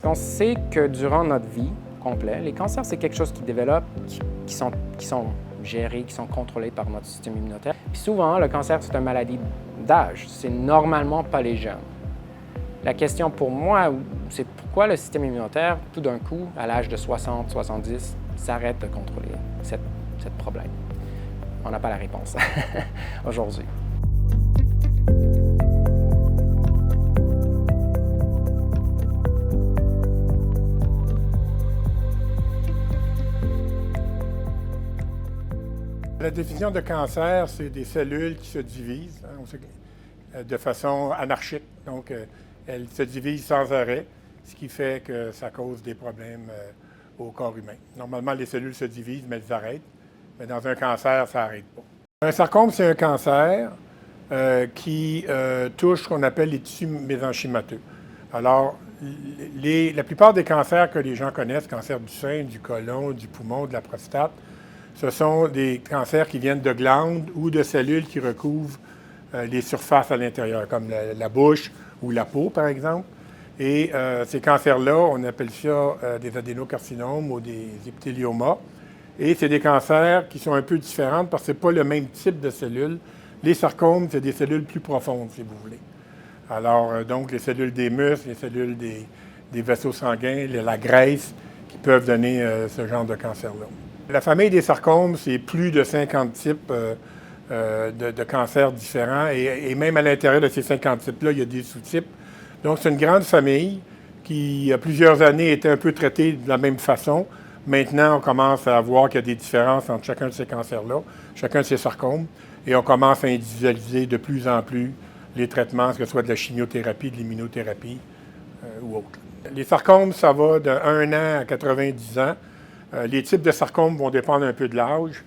qu'on sait que durant notre vie complète, les cancers, c'est quelque chose qui développe, qui sont gérés, qui sont contrôlés par notre système immunitaire. Puis souvent, le cancer, c'est une maladie d'âge. C'est normalement pas les jeunes. La question pour moi, c'est pourquoi le système immunitaire, tout d'un coup, à l'âge de 60, 70, s'arrête de contrôler ce problème. On n'a pas la réponse aujourd'hui. La définition de cancer, c'est des cellules qui se divisent de façon anarchique. Donc, elles se divisent sans arrêt, ce qui fait que ça cause des problèmes au corps humain. Normalement, les cellules se divisent, mais elles arrêtent. Mais dans un cancer, ça n'arrête pas. Un sarcome, c'est un cancer qui touche ce qu'on appelle les tissus mésenchymateux. Alors, la plupart des cancers que les gens connaissent, cancer du sein, du côlon, du poumon, de la prostate, ce sont des cancers qui viennent de glandes ou de cellules qui recouvrent les surfaces à l'intérieur, comme la bouche ou la peau, par exemple. Et ces cancers-là, on appelle ça des adénocarcinomes ou des épithéliomas. Et c'est des cancers qui sont un peu différents parce que ce n'est pas le même type de cellules. Les sarcomes, c'est des cellules plus profondes, si vous voulez. Alors, donc, les cellules des muscles, les cellules des vaisseaux sanguins, la graisse, qui peuvent donner ce genre de cancer-là. La famille des sarcomes, c'est plus de 50 types de cancers différents. Et même à l'intérieur de ces 50 types-là, il y a des sous-types. Donc, c'est une grande famille qui, il y a plusieurs années, était un peu traitée de la même façon. Maintenant, on commence à voir qu'il y a des différences entre chacun de ces cancers-là, chacun de ces sarcomes. Et on commence à individualiser de plus en plus les traitements, que ce soit de la chimiothérapie, de l'immunothérapie ou autre. Les sarcomes, ça va de 1 an à 90 ans. Les types de sarcomes vont dépendre un peu de l'âge.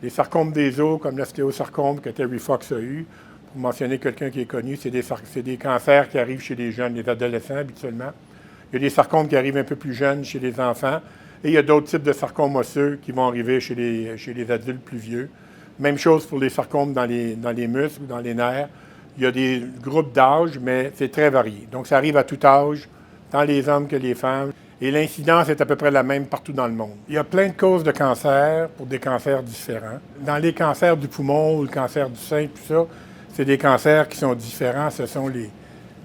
Les sarcomes des os, comme l'ostéosarcome que Terry Fox a eu, pour mentionner quelqu'un qui est connu, c'est des cancers qui arrivent chez les jeunes, les adolescents habituellement. Il y a des sarcomes qui arrivent un peu plus jeunes chez les enfants. Et il y a d'autres types de sarcomes osseux qui vont arriver chez les adultes plus vieux. Même chose pour les sarcomes dans les muscles ou dans les nerfs. Il y a des groupes d'âge, mais c'est très varié. Donc, ça arrive à tout âge, tant les hommes que les femmes. Et l'incidence est à peu près la même partout dans le monde. Il y a plein de causes de cancer pour des cancers différents. Dans les cancers du poumon ou le cancer du sein, tout ça, c'est des cancers qui sont différents. Ce sont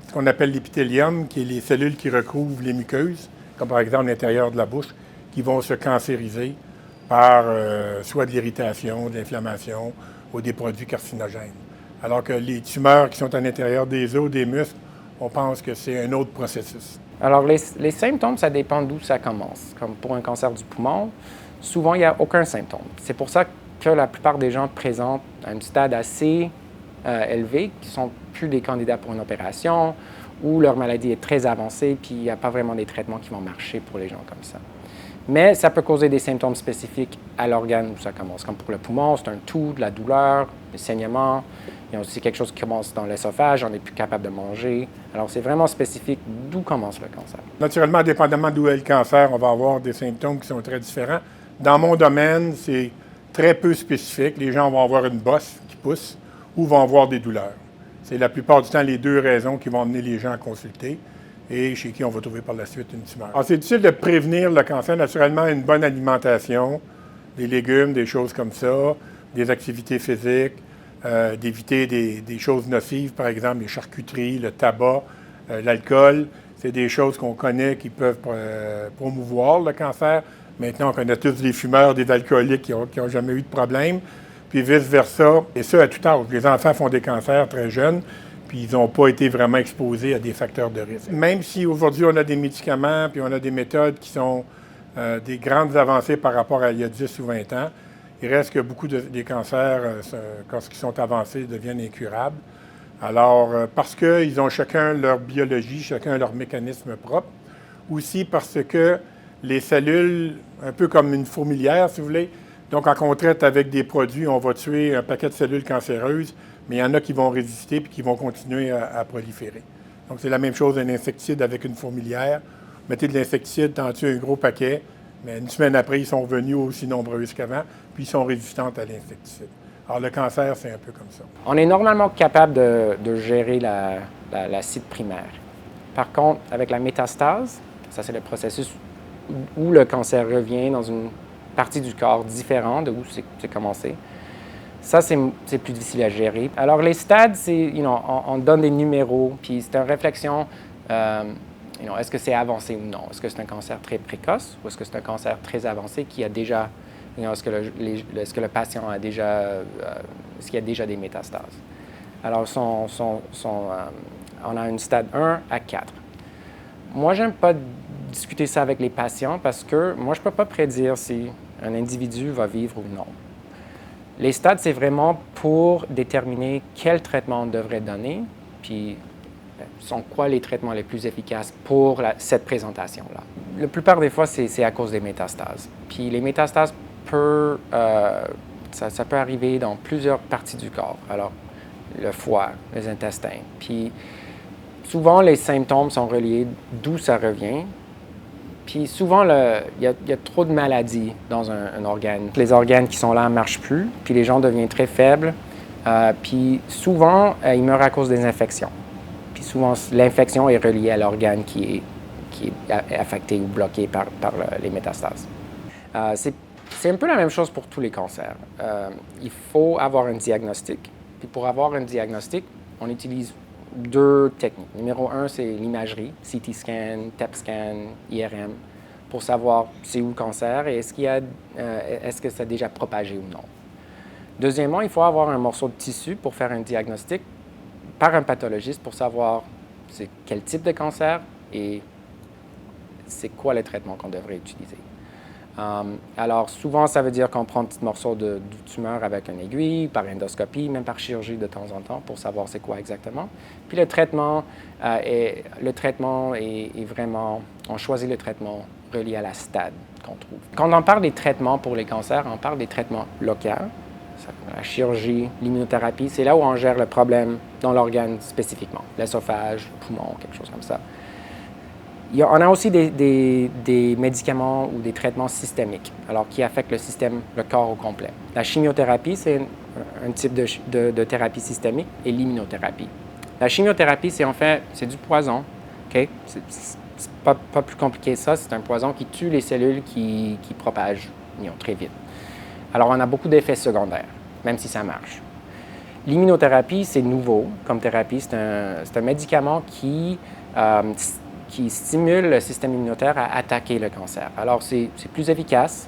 ce qu'on appelle l'épithélium, qui est les cellules qui recouvrent les muqueuses, comme par exemple l'intérieur de la bouche, qui vont se cancériser par soit de l'irritation, de l'inflammation ou des produits carcinogènes. Alors que les tumeurs qui sont à l'intérieur des os, des muscles, on pense que c'est un autre processus. Alors, les symptômes, ça dépend d'où ça commence. Comme pour un cancer du poumon, souvent, il n'y a aucun symptôme. C'est pour ça que la plupart des gens présentent un stade assez élevé, qui ne sont plus des candidats pour une opération, ou leur maladie est très avancée, puis il n'y a pas vraiment des traitements qui vont marcher pour les gens comme ça. Mais ça peut causer des symptômes spécifiques à l'organe où ça commence. Comme pour le poumon, c'est un tout, de la douleur, des saignements. Il y a aussi quelque chose qui commence dans l'œsophage, on n'est plus capable de manger. Alors, c'est vraiment spécifique d'où commence le cancer. Naturellement, dépendamment d'où est le cancer, on va avoir des symptômes qui sont très différents. Dans mon domaine, c'est très peu spécifique. Les gens vont avoir une bosse qui pousse ou vont avoir des douleurs. C'est la plupart du temps les deux raisons qui vont amener les gens à consulter et chez qui on va trouver par la suite une tumeur. Alors, c'est difficile de prévenir le cancer. Naturellement, une bonne alimentation, des légumes, des choses comme ça, des activités physiques, d'éviter des choses nocives, par exemple les charcuteries, le tabac, l'alcool. C'est des choses qu'on connaît qui peuvent promouvoir le cancer. Maintenant, on connaît tous les fumeurs, des alcooliques qui n'ont jamais eu de problème, puis vice-versa. Et ça, à tout âge. Les enfants font des cancers très jeunes, puis ils n'ont pas été vraiment exposés à des facteurs de risque. Même si aujourd'hui, on a des médicaments, puis on a des méthodes qui sont des grandes avancées par rapport à il y a 10 ou 20 ans, il reste que beaucoup des cancers, quand ils sont avancés, deviennent incurables. Alors, parce qu'ils ont chacun leur biologie, chacun leur mécanisme propre. Aussi parce que les cellules, un peu comme une fourmilière, si vous voulez, donc quand on traite avec des produits, on va tuer un paquet de cellules cancéreuses, mais il y en a qui vont résister et qui vont continuer à proliférer. Donc, c'est la même chose d'un insecticide avec une fourmilière. Vous mettez de l'insecticide, t'en tuez un gros paquet, mais une semaine après, ils sont revenus aussi nombreux qu'avant, puis ils sont résistants à l'insecticide. Alors, le cancer, c'est un peu comme ça. On est normalement capable de gérer l'acide primaire. Par contre, avec la métastase, Ça, c'est le processus où le cancer revient dans une partie du corps différente de où c'est commencé. Ça, c'est plus difficile à gérer. Alors, les stades, on donne des numéros, puis c'est une réflexion, est-ce que c'est avancé ou non? Est-ce que c'est un cancer très précoce ou est-ce que c'est un cancer très avancé qui a déjà, est-ce que le patient a déjà, est-ce qu'il y a déjà des métastases? Alors, on a une stade 1 à 4. Moi, j'aime pas discuter ça avec les patients parce que moi, je ne peux pas prédire si un individu va vivre ou non. Les stades, c'est vraiment pour déterminer quel traitement on devrait donner, puis sont quoi les traitements les plus efficaces pour cette présentation-là. La plupart des fois, c'est à cause des métastases. Puis les métastases, ça peut arriver dans plusieurs parties du corps. Alors, le foie, les intestins. Puis souvent, les symptômes sont reliés d'où ça revient. Puis souvent, il y a trop de maladies dans un organe. Les organes qui sont là ne marchent plus, puis les gens deviennent très faibles. Puis souvent, ils meurent à cause des infections. Puis souvent, l'infection est reliée à l'organe qui est affecté ou bloqué par les métastases. C'est un peu la même chose pour tous les cancers. Il faut avoir un diagnostic. Puis pour avoir un diagnostic, on utilise 2 techniques. Numéro 1, c'est l'imagerie, CT scan, TEP scan, IRM, pour savoir c'est où le cancer et est-ce que ça a déjà propagé ou non. Deuxièmement, il faut avoir un morceau de tissu pour faire un diagnostic par un pathologiste pour savoir c'est quel type de cancer et c'est quoi le traitement qu'on devrait utiliser. Alors, souvent, ça veut dire qu'on prend un petit morceau de tumeur avec une aiguille, par endoscopie, même par chirurgie de temps en temps, pour savoir c'est quoi exactement. Puis le traitement est vraiment, on choisit le traitement relié à la stade qu'on trouve. Quand on parle des traitements pour les cancers, on parle des traitements locaux. La chirurgie, l'immunothérapie, c'est là où on gère le problème dans l'organe spécifiquement, l'esophage, le poumon, quelque chose comme ça. On a aussi des médicaments ou des traitements systémiques, alors qui affectent le corps au complet. La chimiothérapie, c'est un type de thérapie systémique, et l'immunothérapie. La chimiothérapie, c'est du poison. Okay? C'est pas plus compliqué que ça. C'est un poison qui tue les cellules qui propagent très vite. Alors, on a beaucoup d'effets secondaires, même si ça marche. L'immunothérapie, c'est nouveau comme thérapie. C'est un médicament qui stimule le système immunitaire à attaquer le cancer. Alors, c'est plus efficace,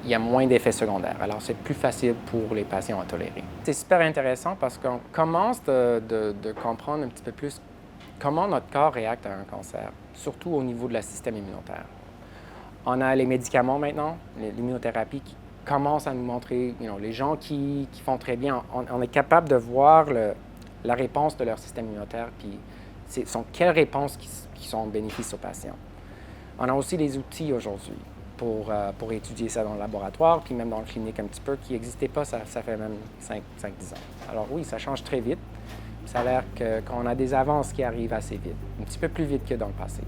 il y a moins d'effets secondaires. Alors, c'est plus facile pour les patients à tolérer. C'est super intéressant parce qu'on commence de comprendre un petit peu plus comment notre corps réacte à un cancer, surtout au niveau de le système immunitaire. On a les médicaments maintenant, l'immunothérapie qui commence à nous montrer, les gens qui font très bien, on est capable de voir la réponse de leur système immunitaire, puis sont quelles réponses qui sont bénéfices aux patients. On a aussi des outils aujourd'hui pour étudier ça dans le laboratoire, puis même dans le clinique un petit peu, qui n'existaient pas, ça fait même 5-10 ans. Alors oui, ça change très vite. Ça a l'air qu'on a des avances qui arrivent assez vite, un petit peu plus vite que dans le passé.